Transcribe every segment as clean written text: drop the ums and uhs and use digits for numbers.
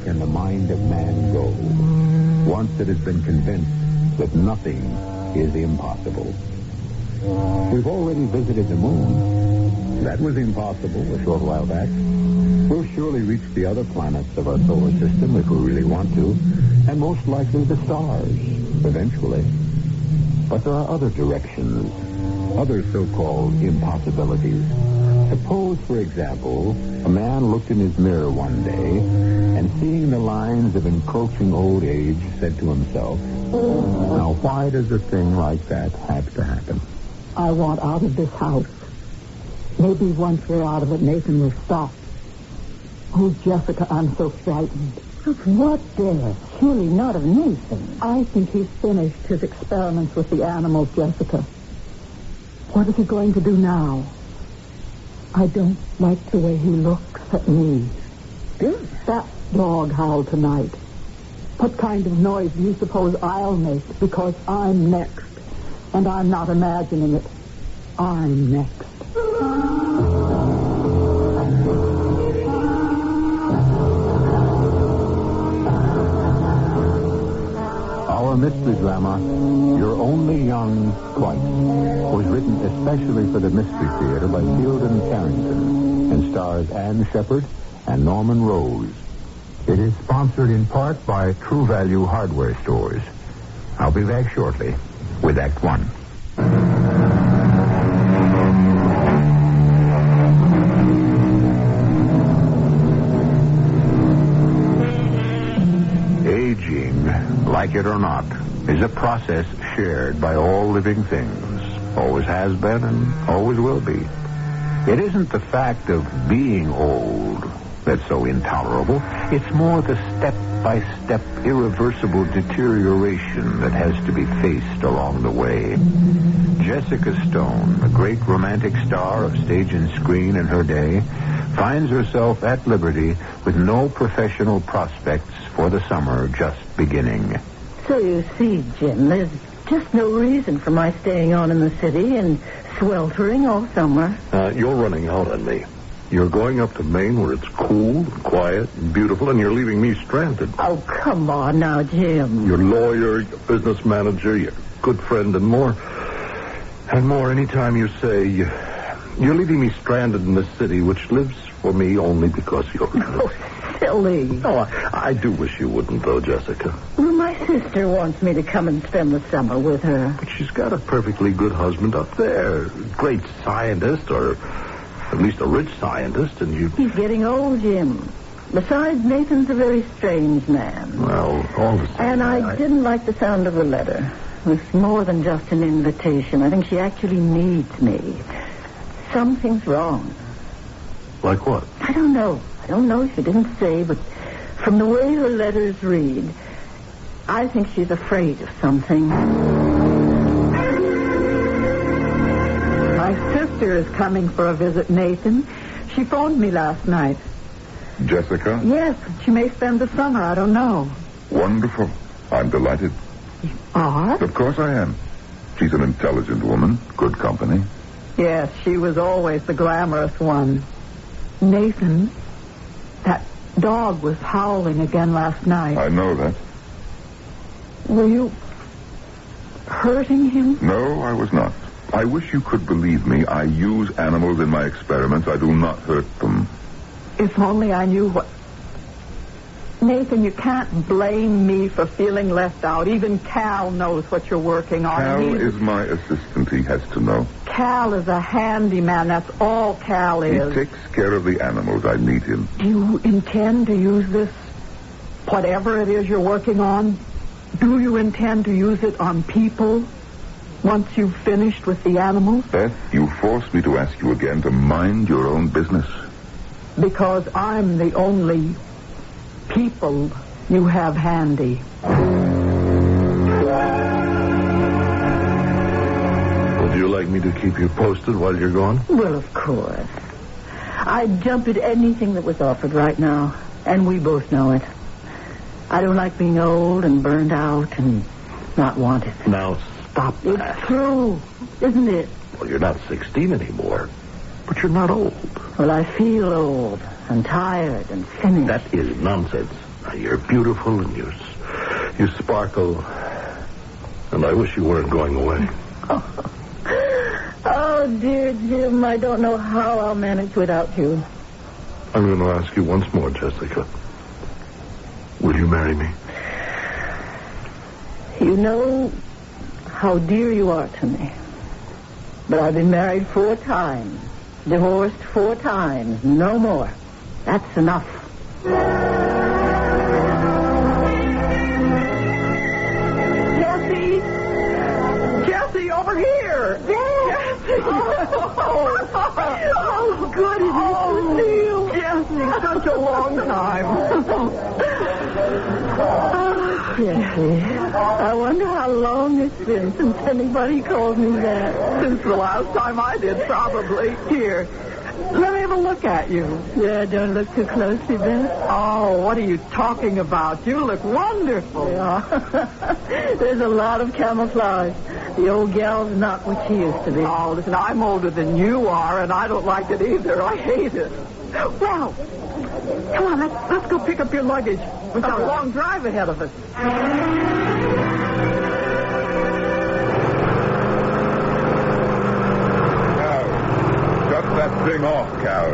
can the mind of man go once it has been convinced that nothing is impossible? We've already visited the moon. That was impossible a short while back. We'll surely reach the other planets of our solar system if we really want to, and most likely the stars, eventually. But there are other directions, other so-called impossibilities. Suppose, for example, a man looked in his mirror one day and, seeing the lines of encroaching old age, said to himself, now why does a thing like that have to happen? I want out of this house. Maybe once we're out of it, Nathan will stop. Oh, Jessica, I'm so frightened. Of what, dear? Surely not of Nathan. I think he's finished his experiments with the animals, Jessica. What is he going to do now? I don't like the way he looks at me. That dog howled tonight. What kind of noise do you suppose I'll make? Because I'm next. And I'm not imagining it. I'm next. Our mystery drama, You're Only Young Twice, was written especially for the Mystery Theater by Fielden Carrington and stars Anne Shepard and Norman Rose. It is sponsored in part by True Value Hardware Stores. I'll be back shortly with Act One. Aging, like it or not, is a process shared by all living things. Always has been and always will be. It isn't the fact of being old that's so intolerable. It's more the step-by-step irreversible deterioration that has to be faced along the way. Jessica Stone, the great romantic star of stage and screen in her day, finds herself at liberty with no professional prospects for the summer just beginning. So you see, Jim, there's just no reason for my staying on in the city and sweltering all summer. You're running out on me. You're going up to Maine where it's cool and quiet and beautiful, and you're leaving me stranded. Oh, come on now, Jim. Your lawyer, your business manager, your good friend, and more. And more anytime you say you're leaving me stranded in this city, which lives for me only because you're good. Oh, silly. Oh, I do wish you wouldn't, though, Jessica. Well, my sister wants me to come and spend the summer with her. But she's got a perfectly good husband up there. Great scientist, or at least a rich scientist, and you... He's getting old, Jim. Besides, Nathan's a very strange man. Well, all the same... And I didn't like the sound of the letter. It was more than just an invitation. I think she actually needs me. Something's wrong. Like what? I don't know. She didn't say, but from the way her letters read, I think she's afraid of something. My sister is coming for a visit, Nathan. She phoned me last night. Jessica? Yes, she may spend the summer. I don't know. Wonderful. I'm delighted. You are? Of course I am. She's an intelligent woman, good company. Yes, she was always the glamorous one. Nathan, that dog was howling again last night. I know that. Were you hurting him? No, I was not. I wish you could believe me. I use animals in my experiments. I do not hurt them. If only I knew what... Nathan, you can't blame me for feeling left out. Even Cal knows what you're working on. Cal is my assistant. He has to know. Cal is a handyman. That's all Cal is. He takes care of the animals. I need him. Do you intend to use this, whatever it is you're working on? Do you intend to use it on people once you've finished with the animals? Beth, you force me to ask you again to mind your own business. Because I'm the only people you have handy. Would you like me to keep you posted while you're gone? Well, of course. I'd jump at anything that was offered right now, and we both know it. I don't like being old and burned out and not wanted. Now, stop that. It's true, isn't it? Well, you're not 16 anymore, but you're not old. Well, I feel old and tired and finished. That is nonsense. You're beautiful and you sparkle. And I wish you weren't going away. Oh, dear Jim, I don't know how I'll manage without you. I'm going to ask you once more, Jessica. Will you marry me? You know how dear you are to me. But I've been married 4 times. Divorced 4 times. No more. That's enough. Jessie! Jessie, over here! Jessie! Oh, good it is to see you. Jessie, such a long time. Jessie, I wonder how long it's been since anybody called me that. Since the last time I did, probably. Here, let me have a look at you. Yeah, don't look too closely, Beth. Oh, what are you talking about? You look wonderful. Yeah. There's a lot of camouflage. The old gal's not what she used to be. Oh, listen, I'm older than you are, and I don't like it either. I hate it. Well, come on, let's go pick up your luggage. We've got a long drive ahead of us. That thing off, Cal.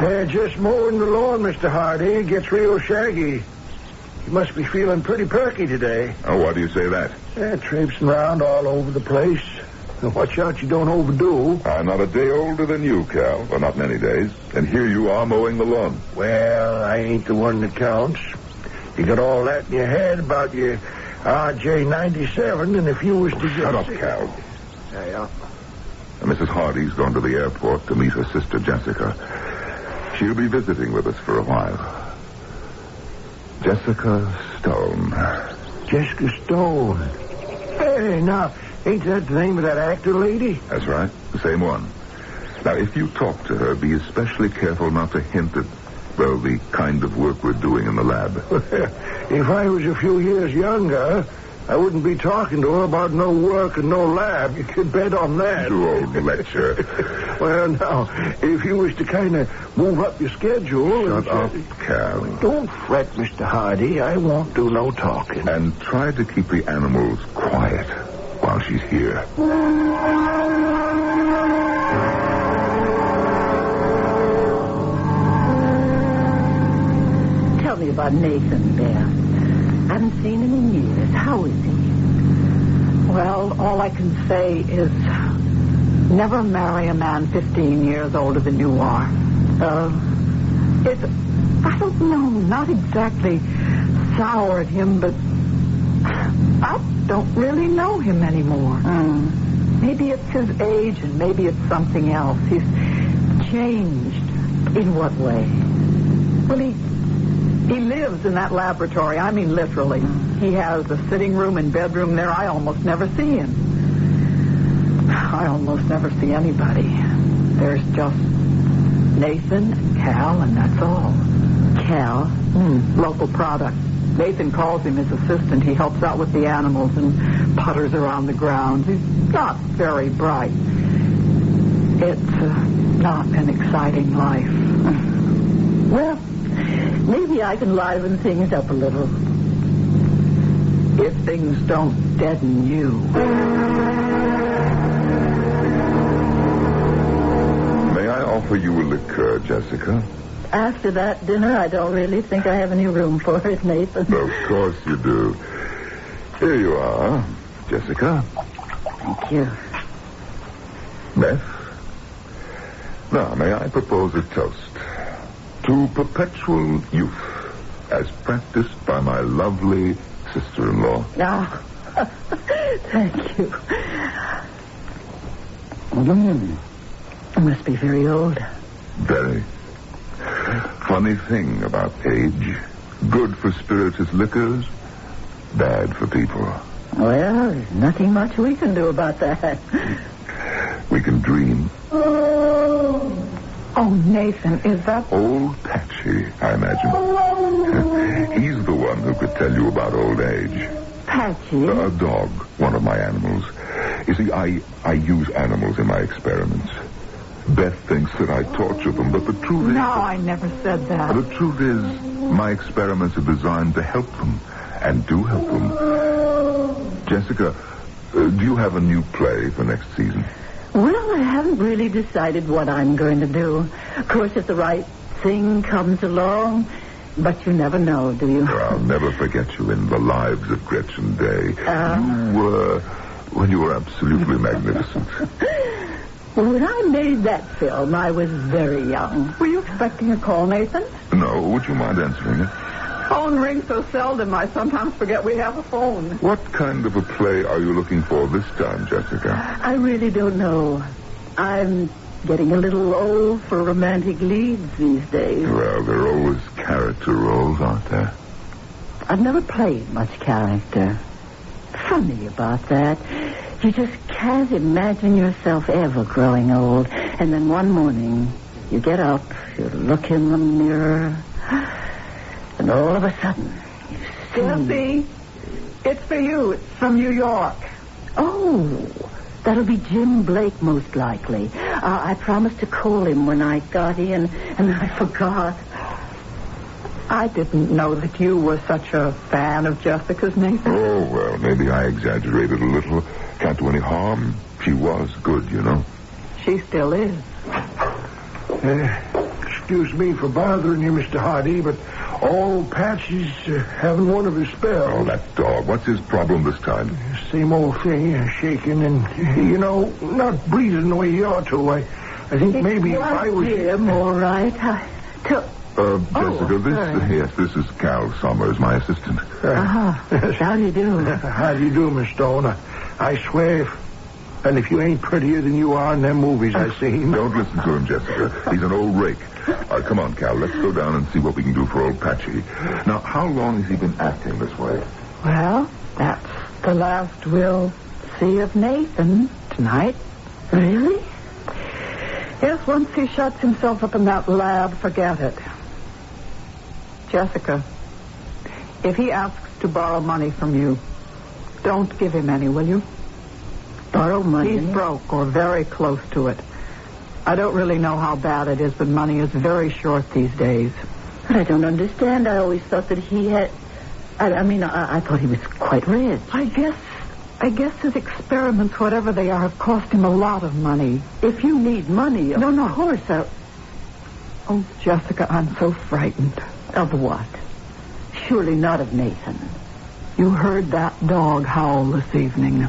They're just mowing the lawn, Mr. Hardy. It gets real shaggy. You must be feeling pretty perky today. Oh, why do you say that? Traipsing around all over the place. Now, watch out you don't overdo. I'm not a day older than you, Cal. Well, not many days. And here you are mowing the lawn. Well, I ain't the one that counts. You got all that in your head about your RJ-97, and if you was to... Shut up, Cal. Yeah. Mrs. Hardy's gone to the airport to meet her sister, Jessica. She'll be visiting with us for a while. Jessica Stone. Jessica Stone. Hey, now, ain't that the name of that actor lady? That's right, the same one. Now, if you talk to her, be especially careful not to hint at, well, the kind of work we're doing in the lab. If I was a few years younger, I wouldn't be talking to her about no work and no lab. You can bet on that. You old lecture. Well, now, if you was to kind of move up your schedule... Shut up, Cal. Don't fret, Mr. Hardy. I won't do no talking. And try to keep the animals quiet while she's here. Tell me about Nathan, Beth. I haven't seen him in years. How is he? Well, all I can say is never marry a man 15 years older than you are. It's, I don't know, not exactly soured him, but I don't really know him anymore. Maybe it's his age and maybe it's something else. He's changed. In what way? Well, he lives in that laboratory. I mean, literally. He has a sitting room and bedroom there. I almost never see him. I almost never see anybody. There's just Nathan and Cal, and that's all. Cal? Local product. Nathan calls him his assistant. He helps out with the animals and putters around the grounds. He's not very bright. It's not an exciting life. Well, maybe I can liven things up a little. If things don't deaden you. May I offer you a liqueur, Jessica? After that dinner, I don't really think I have any room for it, Nathan. Of course you do. Here you are, Jessica. Thank you. Beth? Now, may I propose a toast to perpetual youth as practiced by my lovely sister-in-law. Thank you. I must be very old. Very. Funny thing about age. Good for spirituous liquors, bad for people. Well, there's nothing much we can do about that. We can dream. Oh, Nathan, is that... Old Patchy, I imagine. He's the one who could tell you about old age. Patchy? A dog, one of my animals. You see, I use animals in my experiments. Beth thinks that I torture them, but the truth is... No, I never said that. The truth is, my experiments are designed to help them, and do help them. Jessica, do you have a new play for next season? Well, I haven't really decided what I'm going to do. Of course, if the right thing comes along, but you never know, do you? I'll never forget you in The Lives of Gretchen Day. You were absolutely magnificent. Well, when I made that film, I was very young. Were you expecting a call, Nathan? No, would you mind answering it? Phone rings so seldom, I sometimes forget we have a phone. What kind of a play are you looking for this time, Jessica? I really don't know. I'm getting a little old for romantic leads these days. Well, there are always character roles, aren't there? I've never played much character. Funny about that. You just can't imagine yourself ever growing old. And then one morning, you get up, you look in the mirror, and all of a sudden, you see... Jesse, it's for you. It's from New York. Oh, that'll be Jim Blake, most likely. I promised to call him when I got in, and I forgot. I didn't know that you were such a fan of Jessica's, Nathan. Oh, well, maybe I exaggerated a little. Can't do any harm. She was good, you know. She still is. Excuse me for bothering you, Mr. Hardy, but old Patsy's having one of his spells. Oh, that dog. What's his problem this time? Same old thing, shaking and, not breathing the way he ought to. I think maybe if I was... Jim, all right. Jessica, this is Cal Summers, my assistant. How do you do? How do you do, Miss Stone? I swear, if you ain't prettier than you are in them movies I've seen. Don't listen to him, Jessica. He's an old rake. Come on, Cal, let's go down and see what we can do for old Patchy. Now, how long has he been acting this way? Well, that's the last we'll see of Nathan tonight. Really? Yes, once he shuts himself up in that lab, forget it. Jessica, if he asks to borrow money from you, don't give him any, will you? Borrow money? He's broke or very close to it. I don't really know how bad it is, but money is very short these days. But I don't understand. I always thought that he had... I thought he was quite rich. I guess his experiments, whatever they are, have cost him a lot of money. If you need money... No. Of course, Oh, Jessica, I'm so frightened. Of what? Surely not of Nathan. You heard that dog howl this evening.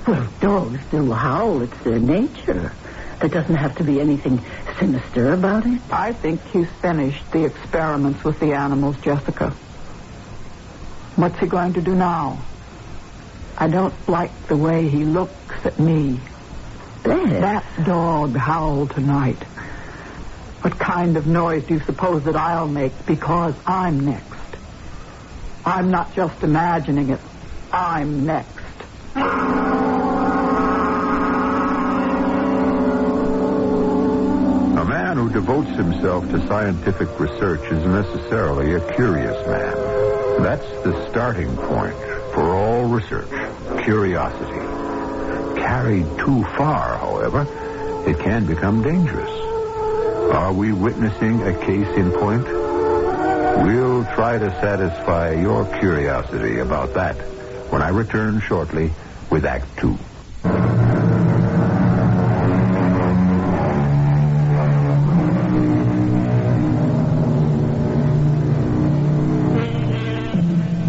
Well, dogs do howl. It's their nature. There doesn't have to be anything sinister about it. I think he's finished the experiments with the animals, Jessica. What's he going to do now? I don't like the way he looks at me. Beth. That dog howled tonight. What kind of noise do you suppose that I'll make because I'm next? I'm not just imagining it. I'm next. A man who devotes himself to scientific research is necessarily a curious man. That's the starting point for all research, curiosity. Carried too far, however, it can become dangerous. Are we witnessing a case in point? We'll try to satisfy your curiosity about that when I return shortly with Act 2.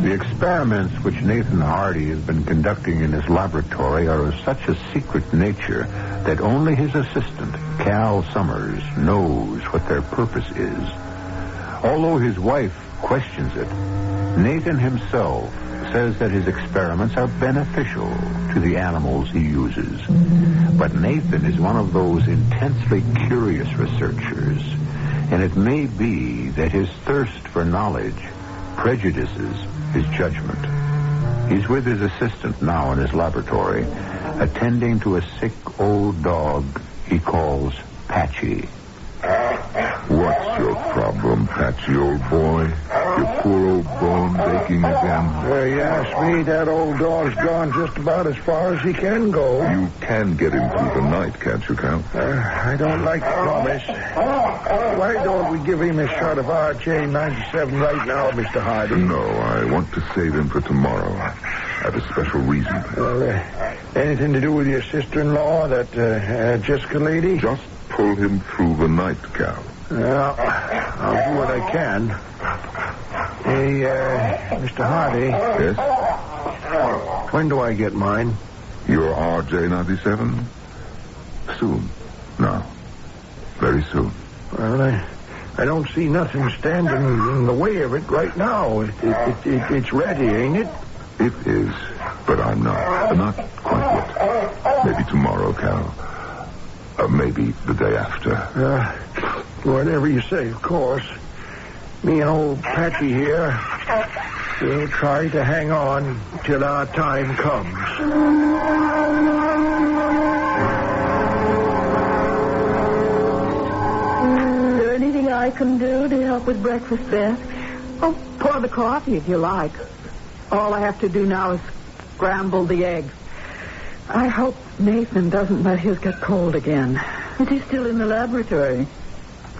The experiments which Nathan Hardy has been conducting in his laboratory are of such a secret nature that only his assistant, Cal Summers, knows what their purpose is. Although his wife questions it, Nathan himself says that his experiments are beneficial to the animals he uses. But Nathan is one of those intensely curious researchers, and it may be that his thirst for knowledge prejudices his judgment. He's with his assistant now in his laboratory, attending to a sick old dog he calls Patchy. What's your problem, Patchy, old boy? Your poor old bones aching again. You ask me, that old dog's gone just about as far as he can go. You can get him through the night, can't you, Cal? I don't like to promise. Why don't we give him a shot of RJ-97 right now, Mr. Hardy? No, I want to save him for tomorrow. I have a special reason. Anything to do with your sister-in-law, that Jessica lady? Just pull him through the night, Cal. Well, I'll do what I can. Hey, Mr. Hardy. Yes? When do I get mine? Your RJ-97? Soon. No. Very soon. Well, I don't see nothing standing in the way of it right now. It's ready, ain't it? It is, but I'm not. Not quite yet. Maybe tomorrow, Cal. Maybe the day after. Whatever you say, of course. Me and old Patty here, we'll try to hang on till our time comes. Is there anything I can do to help with breakfast, Beth? Oh, pour the coffee if you like. All I have to do now is scramble the eggs. I hope Nathan doesn't let his get cold again. Is he still in the laboratory?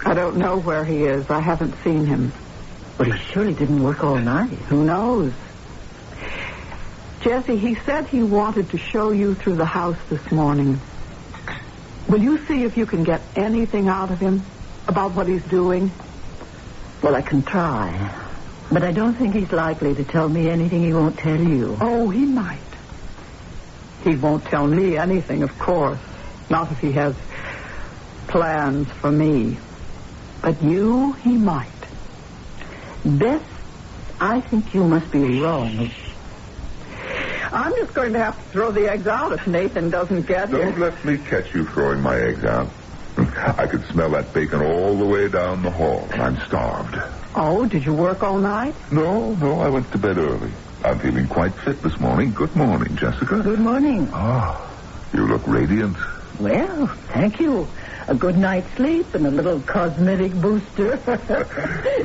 I don't know where he is. I haven't seen him. Well, he surely didn't work all night. Who knows? Jesse, he said he wanted to show you through the house this morning. Will you see if you can get anything out of him about what he's doing? Well, I can try. But I don't think he's likely to tell me anything he won't tell you. Oh, he might. He won't tell me anything, of course. Not if he has plans for me. But you, he might. Beth, I think you must be wrong. I'm just going to have to throw the eggs out if Nathan doesn't get here. Don't let me catch you throwing my eggs out. I could smell that bacon all the way down the hall. I'm starved. Oh, did you work all night? No, I went to bed early. I'm feeling quite fit this morning. Good morning, Jessica. Good morning. You look radiant. Well, thank you. A good night's sleep and a little cosmetic booster.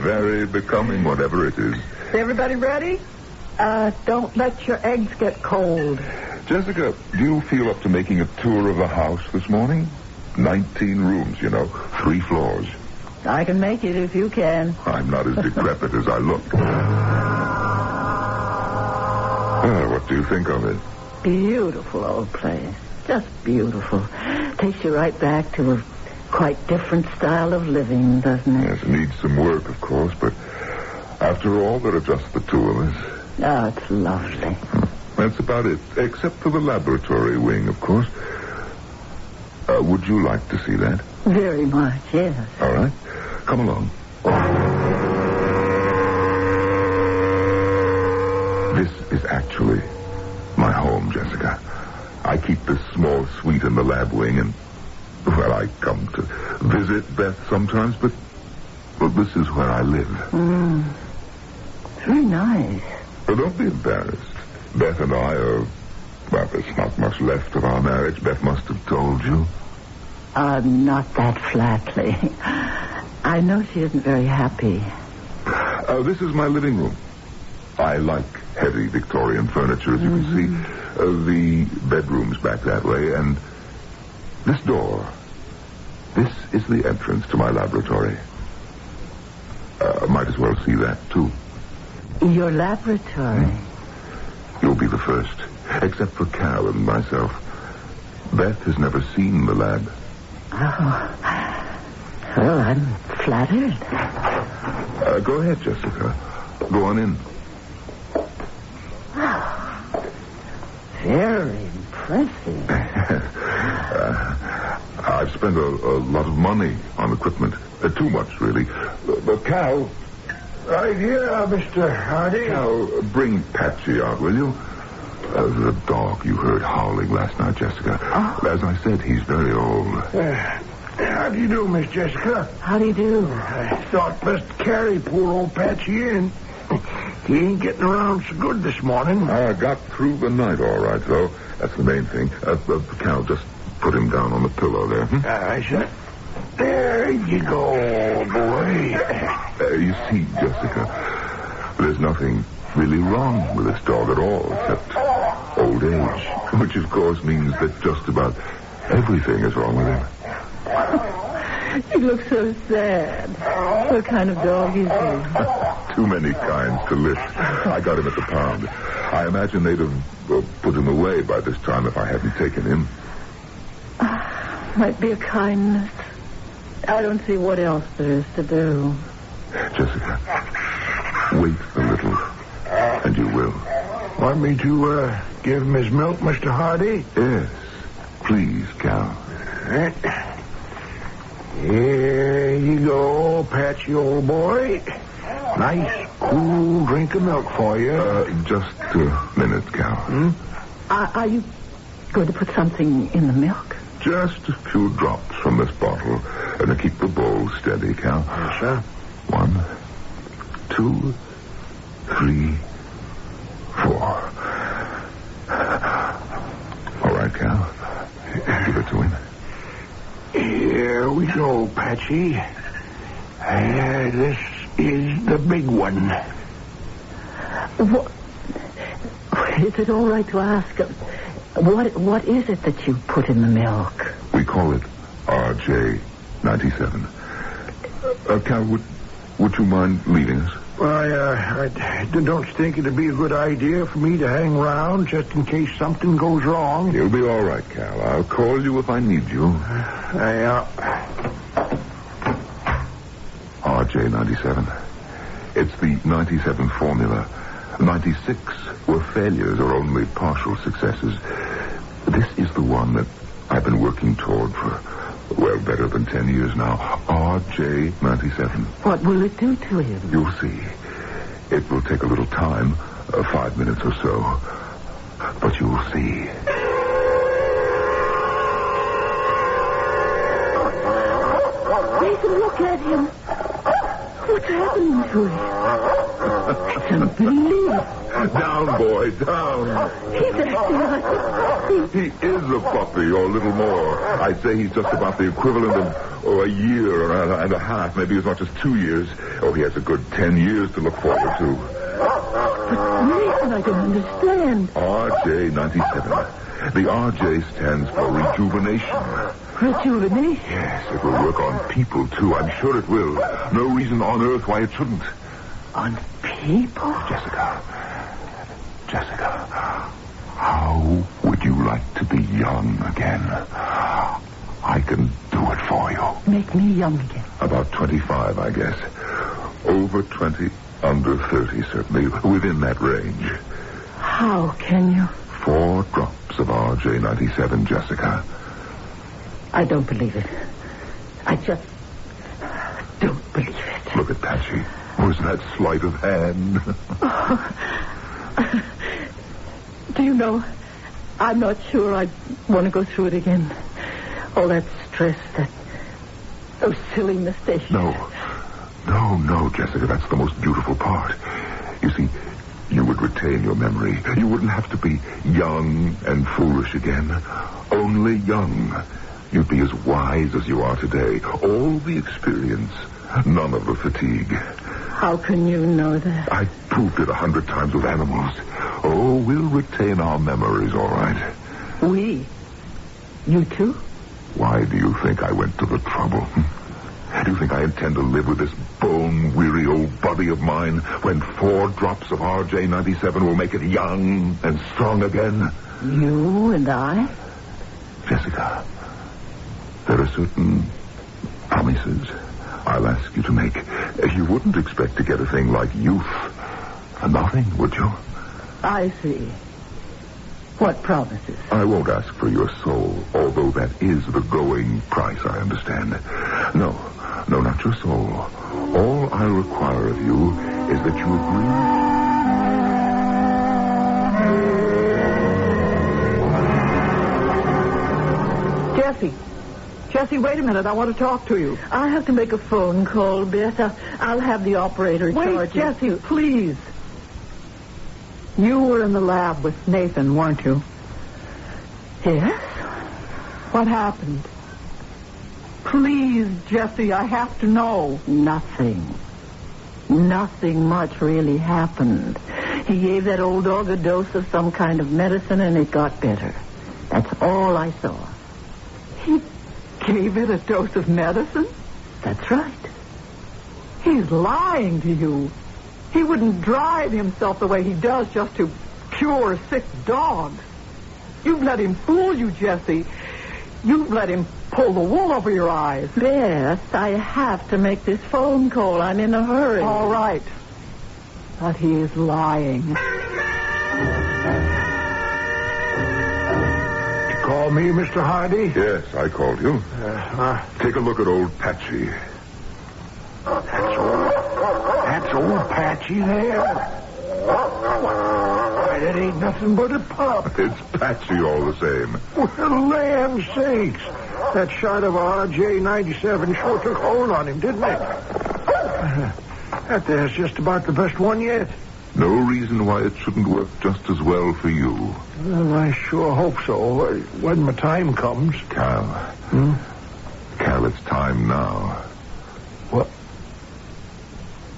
Very becoming, whatever it is. Everybody ready? Don't let your eggs get cold. Jessica, do you feel up to making a tour of the house this morning? 19 rooms, 3 floors. I can make it if you can. I'm not as decrepit as I look. What do you think of it? Beautiful old place. Just beautiful. Takes you right back to a quite different style of living, doesn't it? Yes, it needs some work, of course, but after all, there are just the two of us. Oh, it's lovely. That's about it, except for the laboratory wing, of course. Would you like to see that? Very much, yes. All right. Come along. This is actually my home, Jessica. I keep this small suite in the lab wing, and, well, I come to visit Beth sometimes, but this is where I live. Very nice. Don't be embarrassed. Beth and I are, well, there's not much left of our marriage. Beth must have told you. Not that flatly. I know she isn't very happy. This is my living room. I like heavy Victorian furniture, as you can see. The bedroom's back that way, and this door, this is the entrance to my laboratory. Might as well see that, too. Your laboratory? You'll be the first, except for Cal and myself. Beth has never seen the lab. Oh. Well, I'm flattered. Go ahead, Jessica. Go on in. Very impressive. I've spent a lot of money on equipment. Too much, really. But Cal... Right here, Mr. Hardy. Cal, bring Patsy out, will you? The dog you heard howling last night, Jessica. As I said, he's very old. How do you do, Miss Jessica? How do you do? I thought best carry poor old Patsy in. He ain't getting around so good this morning. I got through the night all right, though. That's the main thing. Cal, just put him down on the pillow there. I said, there you go, old boy. You see, Jessica, There's nothing really wrong with this dog at all, except old age, which of course means that just about everything is wrong with him. He looks so sad. What kind of dog is he? Too many kinds to list. I got him at the pound. I imagine they'd have put him away by this time if I hadn't taken him. Might be a kindness. I don't see what else there is to do. Jessica, wait a little, and you will. Want me to give him his milk, Mr. Hardy? Yes, please, Cal. Here you go, Patchy, old boy. Nice, cool drink of milk for you. Just a minute, Cal. Are you going to put something in the milk? Just a few drops from this bottle. And keep the bowl steady, Cal. Yes, sir. 1, 2, 3, 4. All right, Cal. Give it to him. Here we go, Patchy. This is the big one. What? Is it all right to ask? What is it that you put in the milk? We call it RJ97. Cal, would you mind leaving us? Well, I don't think it'd be a good idea for me to hang around just in case something goes wrong. You'll be all right, Cal. I'll call you if I need you. RJ97. It's the 97 formula. 96 were failures or only partial successes. This is the one that I've been working toward for, well, better than 10 years now. RJ97. What will it do to him? You'll see. It will take a little time, 5 minutes or so. But you'll see. Nathan, look at him. What's happening to him? It's unbelievable. Down, boy, down. He's acting like a puppy. He is a puppy, or a little more. I'd say he's just about the equivalent of a year and a half, maybe as much as 2 years. Oh, he has a good 10 years to look forward to. But Nathan, I don't understand. RJ97. The RJ stands for rejuvenation. Rejuvenation? Yes, it will work on people, too. I'm sure it will. No reason on earth why it shouldn't. On people? Jessica, how would you like to be young again? I can do it for you. Make me young again. About 25, I guess. Over 20, under 30, certainly. Within that range. How can you? 4 drops of RJ97, Jessica. I don't believe it. I just don't believe it. Look at Patchy. Was that sleight of hand? Do you know, I'm not sure I want to go through it again. All that stress, those silly mistakes. No, Jessica, that's the most beautiful part. You see, you would retain your memory. You wouldn't have to be young and foolish again. Only young. You'd be as wise as you are today. All the experience, none of the fatigue. How can you know that? I proved it 100 times with animals. Oh, we'll retain our memories, all right. We? You too? Why do you think I went to the trouble? Do you think I intend to live with this bone-weary old body of mine when 4 drops of RJ97 will make it young and strong again? You and I? Jessica, there are certain promises I'll ask you to make. You wouldn't expect to get a thing like youth for nothing, would you? I see. What promises? I won't ask for your soul, although that is the going price, I understand. No, not your soul. All I require of you is that you agree. Jesse, wait a minute. I want to talk to you. I have to make a phone call, Beth. I'll have the operator charge you. Wait, Jesse, please. You were in the lab with Nathan, weren't you? Yes? What happened? Please, Jesse, I have to know. Nothing. Nothing much really happened. He gave that old dog a dose of some kind of medicine, and it got better. That's all I saw. He gave it a dose of medicine? That's right. He's lying to you. He wouldn't drive himself the way he does just to cure sick dogs. You've let him fool you, Jesse. You've let him pull the wool over your eyes. Bess, I have to make this phone call. I'm in a hurry. All right. But he is lying. You call me, Mr. Hardy? Yes, I called you. Take a look at old Patchy. That's old Patchy there. Why, that ain't nothing but a pup. It's Patchy all the same. Well, land sakes. That shot of a RJ-97 sure took hold on him, didn't it? That there's just about the best one yet. No reason why it shouldn't work just as well for you. Well, I sure hope so. When my time comes. Cal. Cal, it's time now. What?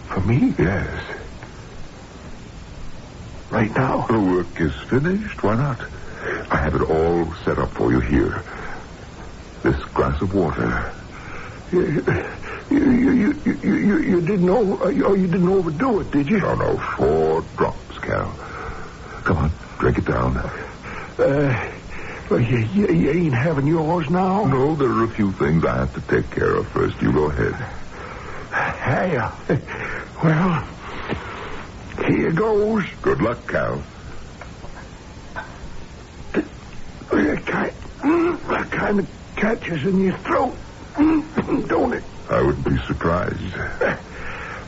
For me? Yes. Right now? The work is finished. Why not? I have it all set up for you here. This glass of water. You didn't you didn't overdo it, did you? No, 4 drops, Cal. Come on, drink it down. Well, you ain't having yours now? No, there are a few things I have to take care of first. You go ahead. Hey, well, here goes. Good luck, Cal. That kind of catches in your throat, don't it? I wouldn't be surprised.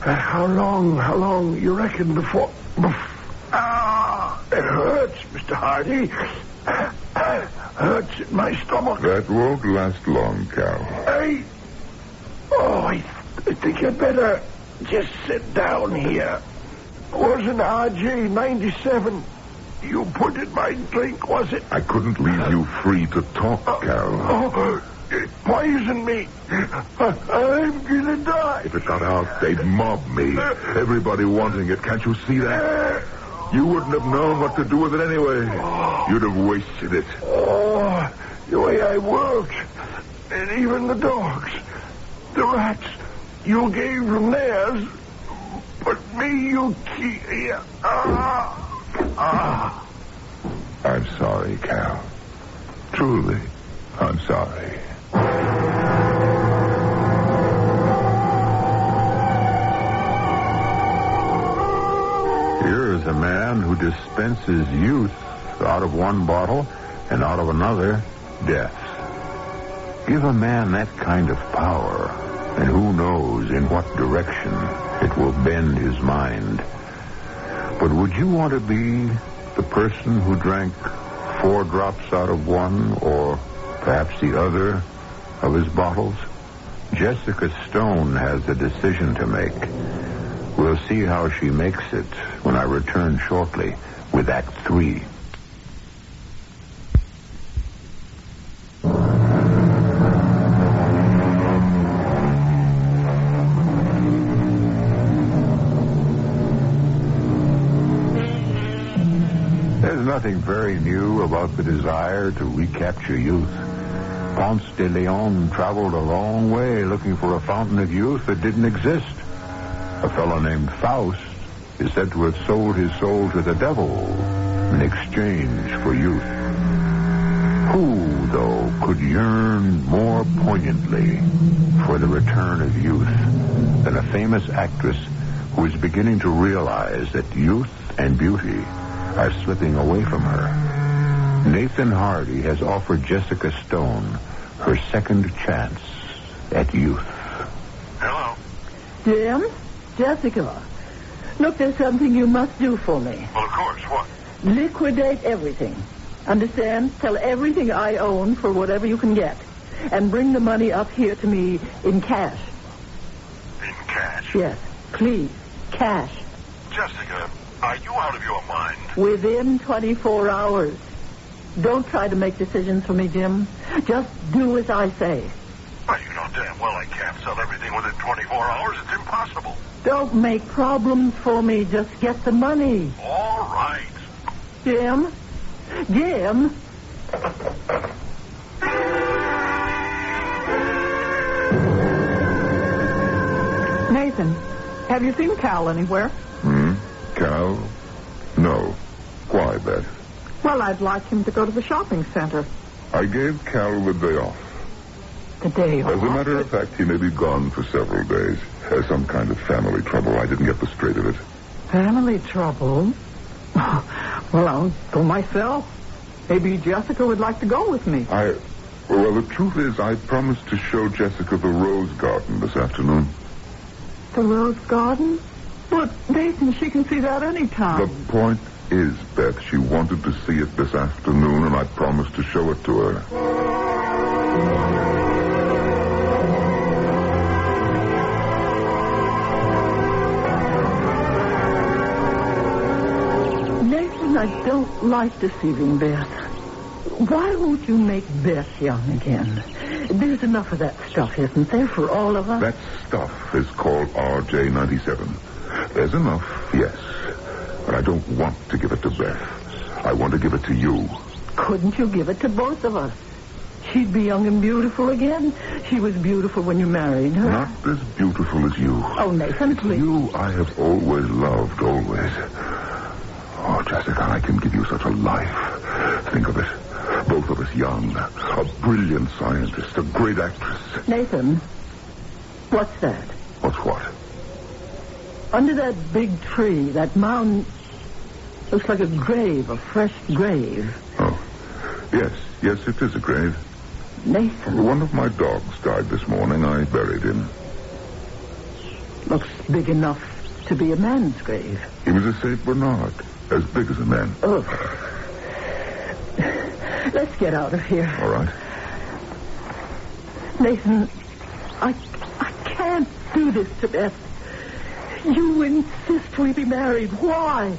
How long you reckon before... it hurts, Mr. Hardy. Hurts in my stomach. That won't last long, Cal. Hey! Oh, I think I'd better just sit down here. Was an RJ-97 you put in my drink, was it? I couldn't leave you free to talk, Cal. It poisoned me. I'm gonna die. If it got out, they'd mob me. Everybody wanting it. Can't you see that? You wouldn't have known what to do with it anyway. You'd have wasted it. Oh, the way I worked. And even the dogs. The rats. You gave them theirs. But me, you keep... I'm sorry, Cal. Truly, I'm sorry. Here is a man who dispenses youth out of one bottle and out of another, death. Give a man that kind of power, and who knows in what direction it will bend his mind. But would you want to be the person who drank 4 drops out of one, or perhaps the other, of his bottles? Jessica Stone has a decision to make. We'll see how she makes it when I return shortly with Act 3. There's nothing very new about the desire to recapture youth. Ponce de Leon traveled a long way looking for a fountain of youth that didn't exist. A fellow named Faust is said to have sold his soul to the devil in exchange for youth. Who, though, could yearn more poignantly for the return of youth than a famous actress who is beginning to realize that youth and beauty are slipping away from her? Nathan Hardy has offered Jessica Stone her second chance at youth. Hello. Jim? Jessica. Look, there's something you must do for me. Well, of course. What? Liquidate everything. Understand? Sell everything I own for whatever you can get. And bring the money up here to me in cash. In cash? Yes. Please. Cash. Jessica, are you out of your mind? Within 24 hours. Don't try to make decisions for me, Jim. Just do as I say. Well, you know damn well I can't sell everything within 24 hours. It's impossible. Don't make problems for me. Just get the money. All right. Jim? Jim? Nathan, have you seen Cal anywhere? Cal? No. Why, Beth? Well, I'd like him to go to the shopping center. I gave Cal the day off. The day off? As a matter of fact, he may be gone for several days. Has some kind of family trouble. I didn't get the straight of it. Family trouble? Well, I'll go myself. Maybe Jessica would like to go with me. Well, the truth is, I promised to show Jessica the rose garden this afternoon. The rose garden? But, Nathan, she can see that any time. The point is, Beth, she wanted to see it this afternoon, and I promised to show it to her. Nathan, I don't like deceiving Beth. Why won't you make Beth young again? There's enough of that stuff, isn't there, for all of us? That stuff is called RJ97. There's enough, yes. But I don't want to give it to Beth. I want to give it to you. Couldn't you give it to both of us? She'd be young and beautiful again. She was beautiful when you married her. Not as beautiful as you. Oh, Nathan, please. You I have always loved, always. Oh, Jessica, I can give you such a life. Think of it. Both of us young. A brilliant scientist, a great actress. Nathan, what's that? What's what? Under that big tree, that mound looks like a grave, a fresh grave. Oh, yes, it is a grave. Nathan. One of my dogs died this morning. I buried him. Looks big enough to be a man's grave. He was a St. Bernard, as big as a man. Oh. Let's get out of here. All right. Nathan, I can't do this to Beth. You insist we be married. Why?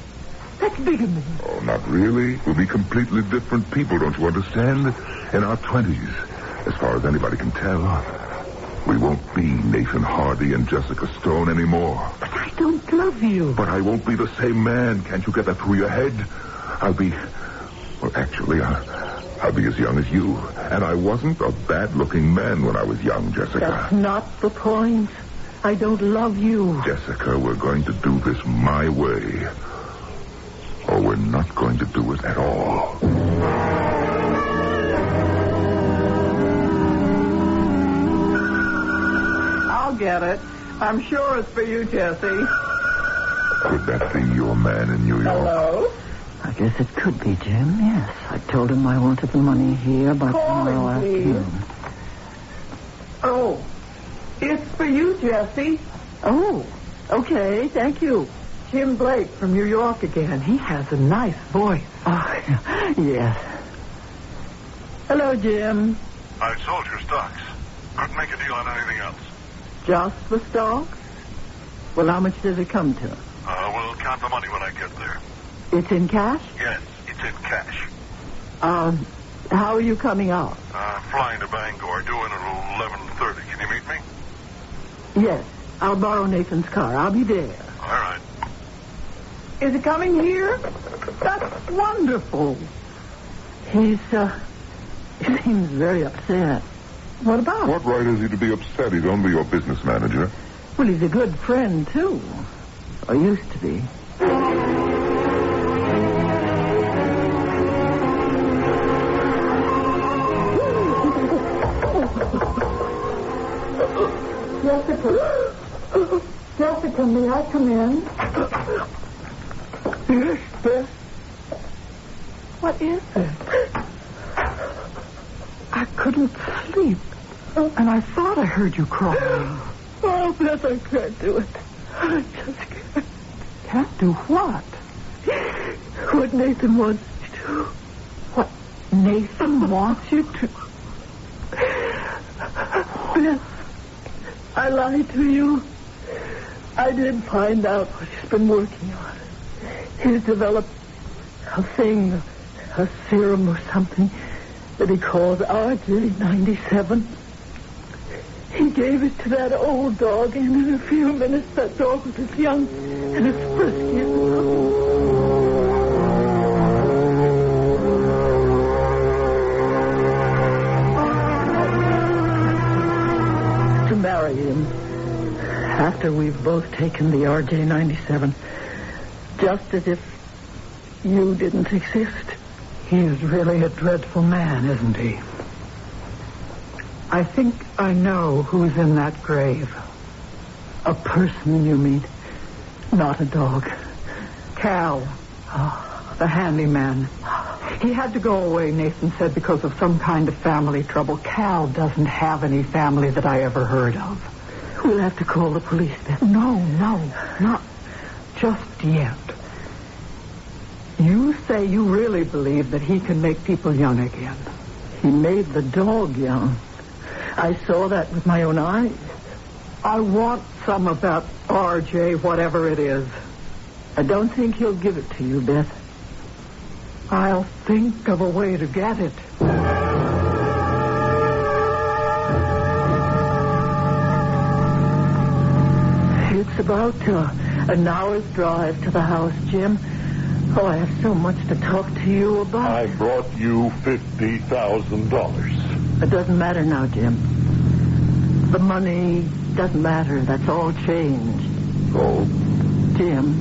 That's bigamy. Oh, not really. We'll be completely different people, don't you understand? In our 20s, as far as anybody can tell. We won't be Nathan Hardy and Jessica Stone anymore. But I don't love you. But I won't be the same man. Can't you get that through your head? I'll be as young as you. And I wasn't a bad-looking man when I was young, Jessica. That's not the point. I don't love you. Jessica, we're going to do this my way. Or we're not going to do it at all. I'll get it. I'm sure it's for you, Jesse. Could that be your man in New York? Hello? I guess it could be, Jim, yes. I told him I wanted the money here by tomorrow afternoon. Oh, it's for you, Jesse. Oh, okay, thank you. Jim Blake from New York again. He has a nice voice. Oh, yes. Hello, Jim. I sold your stocks. Couldn't make a deal on anything else. Just the stocks? Well, how much does it come to? We'll count the money when I get there. It's in cash? Yes, it's in cash. How are you coming out? Flying to Bangor, due in at 11:30. Can you meet me? Yes, I'll borrow Nathan's car. I'll be there. All right. Is it coming here? That's wonderful. He seems very upset. What about? What right is he to be upset? He's only your business manager. Well, he's a good friend, too. Or used to be. Jessica, may I come in? Yes, Beth. What is it? I couldn't sleep, and I thought I heard you crying. Oh, Beth, I can't do it. I just can't. Can't do what? What Nathan wants me to. What Nathan wants you to? Beth, I lied to you. I did find out what he's been working on. He's developed a thing, a serum or something that he calls RJ97. He gave it to that old dog, and in a few minutes that dog was as young and as frisky as a puppy. To marry him, after we've both taken the RJ-97, just as if you didn't exist. He's really a dreadful man, isn't he? I think I know who's in that grave. A person, you mean? Not a dog. Cal, the handyman. He had to go away, Nathan said, because of some kind of family trouble. Cal doesn't have any family that I ever heard of. We'll have to call the police then. No, not just yet. You say you really believe that he can make people young again. He made the dog young. I saw that with my own eyes. I want some of that RJ, whatever it is. I don't think he'll give it to you, Beth. I'll think of a way to get it. It's about an hour's drive to the house, Jim. Oh, I have so much to talk to you about. I brought you $50,000. It doesn't matter now, Jim. The money doesn't matter. That's all changed. Oh? Jim,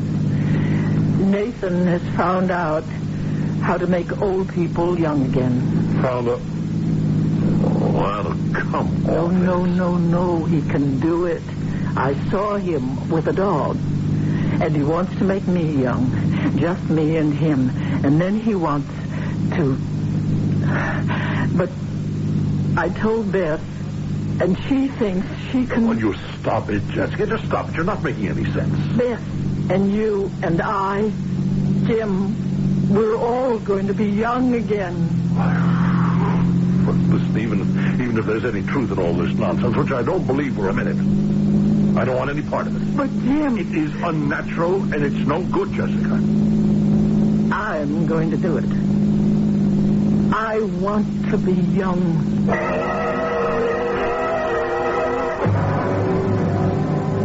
Nathan has found out how to make old people young again. Found out? Oh, come on. No. He can do it. I saw him with a dog. And he wants to make me young. Just me and him. And then he wants to... But I told Beth, and she thinks she can... Will you stop it, Jessica? Just stop it. You're not making any sense. Beth and you and I, Jim, we're all going to be young again. But listen, even if there's any truth in all this nonsense, which I don't believe for a minute, I don't want any part of it. But, Jim... It is unnatural, and it's no good, Jessica. I'm going to do it. I want to be young.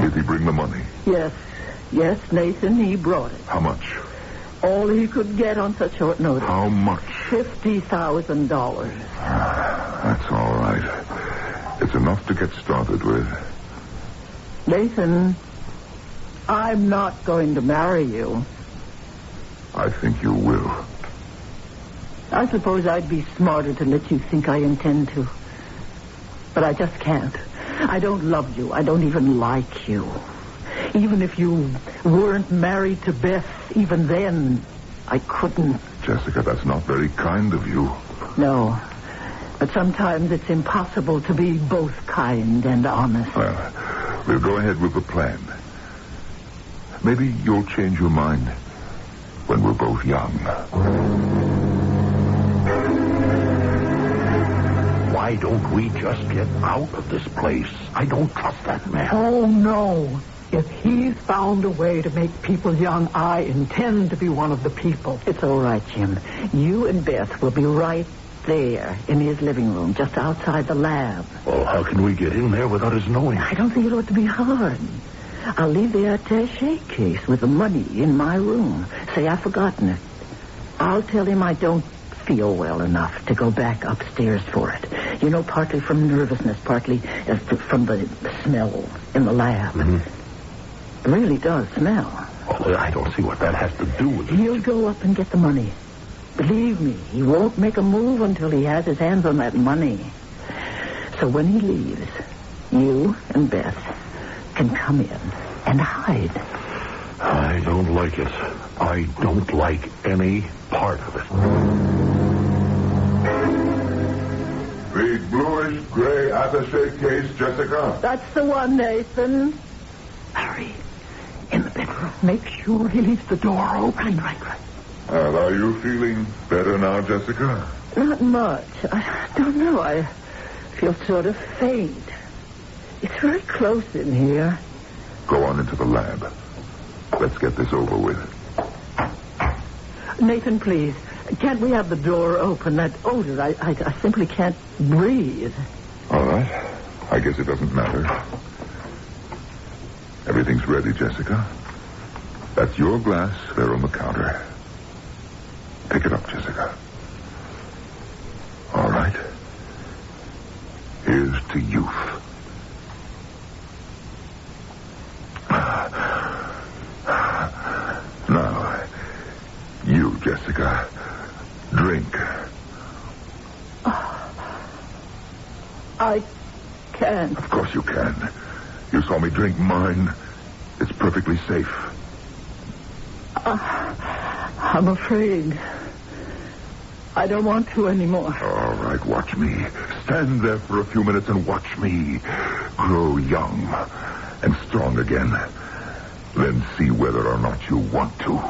Did he bring the money? Yes, Nathan, he brought it. How much? All he could get on such short notice. How much? $50,000. That's all right. It's enough to get started with. Nathan, I'm not going to marry you. I think you will. I suppose I'd be smarter to let you think I intend to. But I just can't. I don't love you. I don't even like you. Even if you weren't married to Beth, even then, I couldn't. Jessica, that's not very kind of you. No. But sometimes it's impossible to be both kind and honest. Well, we'll go ahead with the plan. Maybe you'll change your mind when we're both young. Why don't we just get out of this place? I don't trust that man. Oh, no. If he's found a way to make people young, I intend to be one of the people. It's all right, Jim. You and Beth will be right there in his living room, just outside the lab. Well, how can we get in there without his knowing? I don't think it ought to be hard. I'll leave the attaché case with the money in my room. Say I've forgotten it. I'll tell him I don't feel well enough to go back upstairs for it. You know, partly from nervousness, partly from the smell in the lab. Mm-hmm. It really does smell. Oh, I don't see what that has to do with it. He'll go up and get the money. Believe me, he won't make a move until he has his hands on that money. So when he leaves, you and Beth can come in and hide. I don't like it. I don't like any part of it. The bluish gray attaché case, Jessica. That's the one, Nathan. Hurry. In the bedroom. Make sure he leaves the door open. Right. Well, are you feeling better now, Jessica? Not much. I don't know. I feel sort of faint. It's very close in here. Go on into the lab. Let's get this over with. Nathan, please. Can't we have the door open? That odor, I simply can't breathe. All right. I guess it doesn't matter. Everything's ready, Jessica. That's your glass there on the counter. Pick it up, Jessica. All right. Here's to youth. Now, you, Jessica, drink. I can't. Of course you can. You saw me drink mine. It's perfectly safe. I'm afraid. I don't want to anymore. All right, watch me. Stand there for a few minutes and watch me grow young and strong again. Then see whether or not you want to.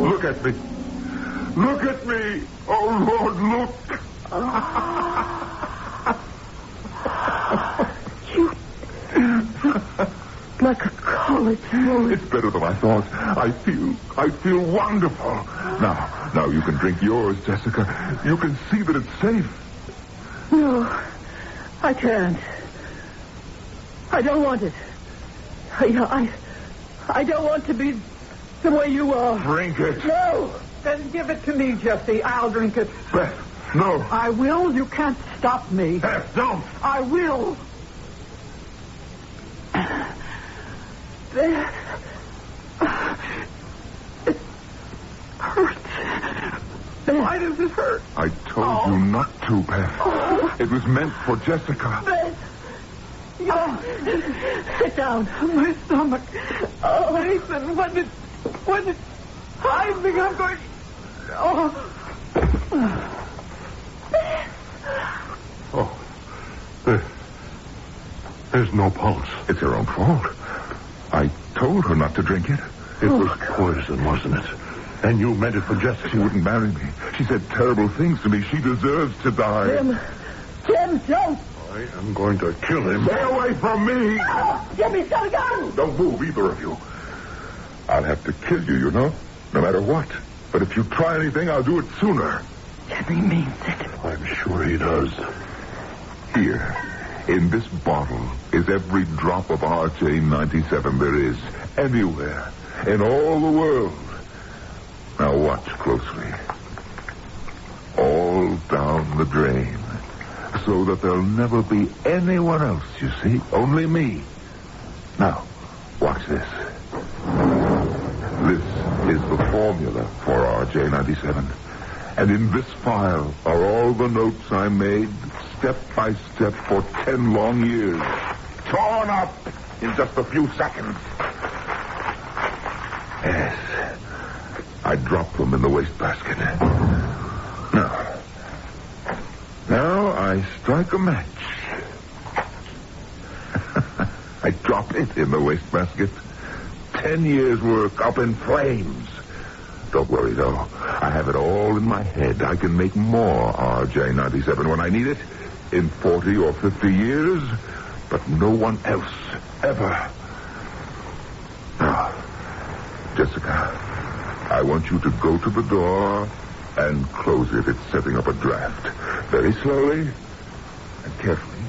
Look at me. Look at me. Oh, Lord, look. You look like a college boy. It's better than I thought. I feel wonderful. Now you can drink yours, Jessica. You can see that it's safe. No, I can't. I don't want it. I don't want to be the way you are. Drink it. No. Then give it to me, Jesse. I'll drink it. Beth, no. I will. You can't stop me. Beth, don't. I will. Beth. It hurts. Beth. Why does it hurt? I told you not to, Beth. It was meant for Jessica. Beth. Sit down. My stomach. Oh, Nathan, what did I think I'm going... Oh. Oh. There's no pulse. It's her own fault. I told her not to drink it. It was poison, wasn't it? And you meant it for Jessica. She wouldn't marry me. She said terrible things to me. She deserves to die. Jim, don't. I am going to kill him. Stay away from me! Jimmy's got a gun. Don't move, either of you. I'll have to kill you, you know, no matter what. But if you try anything, I'll do it sooner. Jimmy means it. I'm sure he does. Here, in this bottle, is every drop of RJ-97 there is anywhere in all the world. Now watch closely. All down the drain. So that there'll never be anyone else, you see. Only me. Now, watch this. This is the formula for RJ-97. And in this file are all the notes I made, step by step, for 10 long years. Torn up in just a few seconds. Yes. I dropped them in the wastebasket. Now I strike a match. I drop it in the wastebasket. 10 years' work up in flames. Don't worry, though. I have it all in my head. I can make more RJ-97 when I need it in 40 or 50 years, but no one else ever. Now, Jessica, I want you to go to the door and close it. It's setting up a draft. Very slowly and carefully,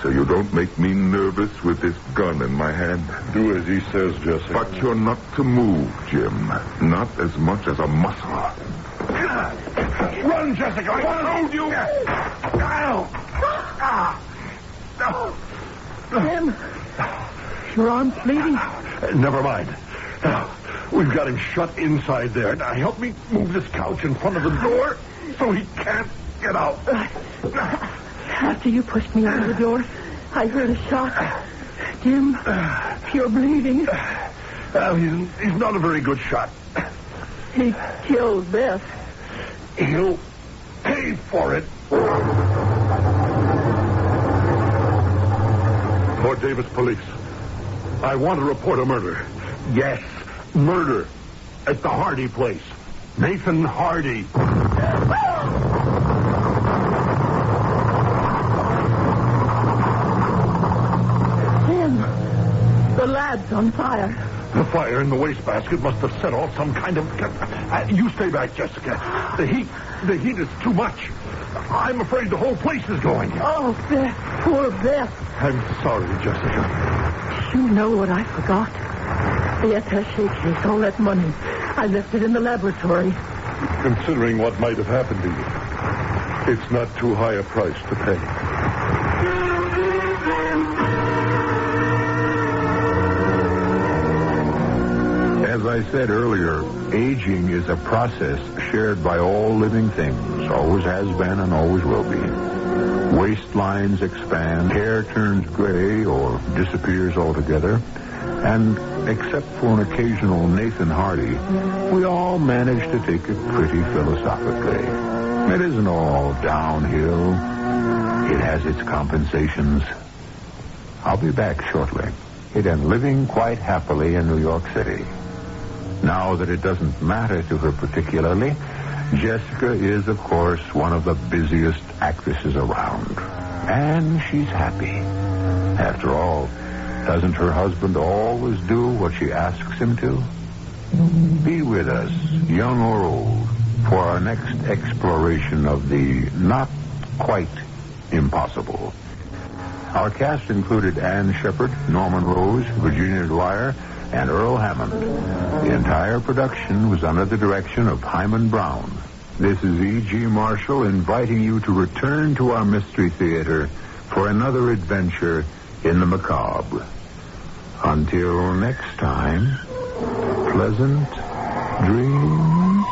so you don't make me nervous with this gun in my hand. Do as he says, Jesse. But you're not to move, Jim. Not as much as a muscle. Run, Jessica! I told you! Jim, your arm's bleeding. Never mind. Now, we've got him shut inside there. Now, help me move this couch in front of the door so he can't get out. After you pushed me out of the door, I heard a shot. Jim, you're bleeding. He's not a very good shot. He killed Beth. He'll pay for it. Fort Davis Police. I want to report a murder. Yes, murder. At the Hardy place. Nathan Hardy. Jim, the lad's on fire. The fire in the wastebasket must have set off some kind of... You stay back, Jessica. The heat is too much. I'm afraid the whole place is going. Oh, Beth, poor Beth. I'm sorry, Jessica. You know what I forgot? The attaché case, all that money. I left it in the laboratory. Considering what might have happened to you, it's not too high a price to pay. As I said earlier, aging is a process shared by all living things, always has been and always will be. Waistlines expand, hair turns gray or disappears altogether, and except for an occasional Nathan Hardy, we all manage to take it pretty philosophically. It isn't all downhill. It has its compensations. I'll be back shortly. It and living quite happily in New York City. Now that it doesn't matter to her particularly, Jessica is, of course, one of the busiest actresses around. And she's happy. After all, doesn't her husband always do what she asks him to? Be with us, young or old, for our next exploration of the not quite impossible. Our cast included Ann Shepard, Norman Rose, Virginia Dwyer, and Earl Hammond. The entire production was under the direction of Hyman Brown. This is E.G. Marshall inviting you to return to our Mystery Theater for another adventure in the macabre. Until next time, pleasant dreams.